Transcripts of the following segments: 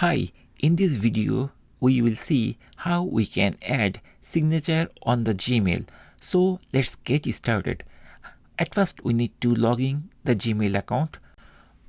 Hi, in this video we will see how we can add signature on the Gmail. So let's get started. At first we need to log in the Gmail account.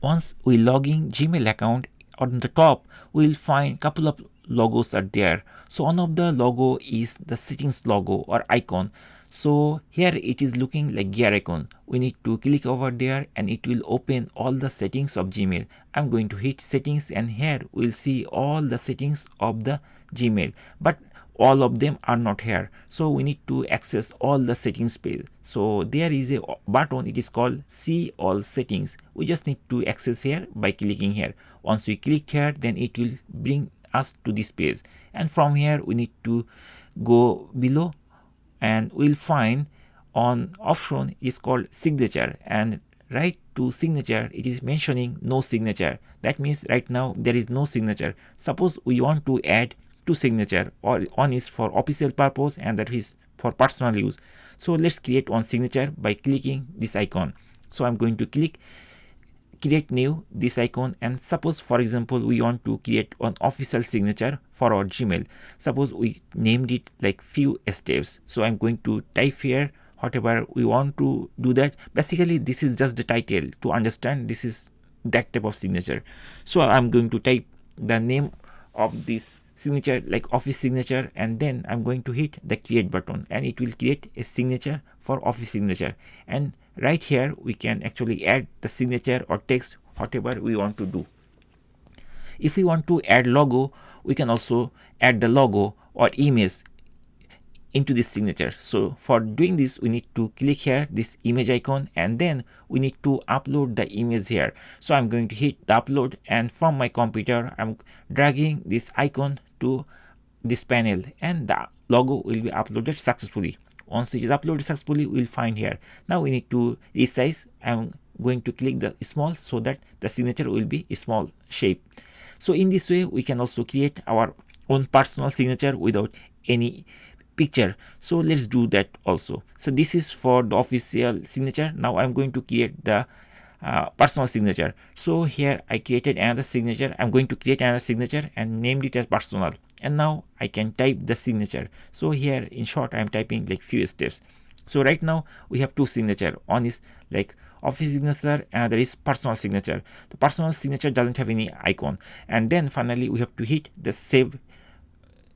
Once we log in Gmail account, on the top we will find couple of logos are there. So one of the logo is the settings logo or icon. So here it is looking like gear icon. We need to click over there and it will open all the settings of Gmail. I'm going to hit settings and here we'll see all the settings of the Gmail, but all of them are not here. So we need to access all the settings page. So there is a button, it is called see all settings. We just need to access here by clicking here. Once we click here, then it will bring us to this page, and from here we need to go below and we'll find on option is called signature, and right to signature it is mentioning no signature. That means right now there is no signature. Suppose we want to add two signature, or one is for official purpose and that is for personal use. So let's create one signature by clicking this icon. So I'm going to click create new this icon, and suppose for example we want to create an official signature for our Gmail. Suppose we named it like FewSteps. So I'm going to type here whatever we want to do that. Basically this is just the title to understand this is that type of signature. So I'm going to type the name of this signature like office signature, and then I'm going to hit the create button and it will create a signature for office signature. And right here we can actually add the signature or text whatever we want to do. If we want to add logo, we can also add the logo or image into this signature. So for doing this we need to click here this image icon, and then we need to upload the image here. So I'm going to hit the upload, and from my computer I'm dragging this icon to this panel and the logo will be uploaded successfully. Once it is uploaded successfully, we'll find here. Now we need to resize. I'm going to click the small so that the signature will be a small shape. So in this way we can also create our own personal signature without any picture. So let's do that also. So this is for the official signature. Now I'm going to create the personal signature. So here I created another signature. I'm going to create another signature and named it as personal, and now I can type the signature. So here in short I'm typing like FewSteps. So right now we have two signature. One is like office signature and there is personal signature. The personal signature doesn't have any icon, and then finally we have to hit the save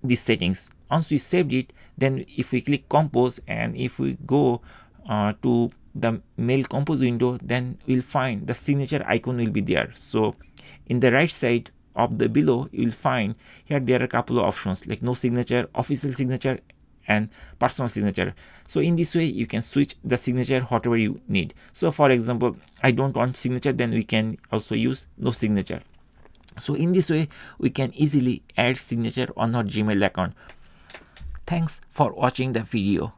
these settings. Once we saved it, then if we click compose and if we go to the mail compose window, then we'll find the signature icon will be there. So in the right side of the below you will find here there are a couple of options like no signature, official signature and personal signature. So in this way you can switch the signature whatever you need. So for example I don't want signature, then we can also use no signature. So in this way we can easily add signature on our Gmail account. Thanks for watching the video.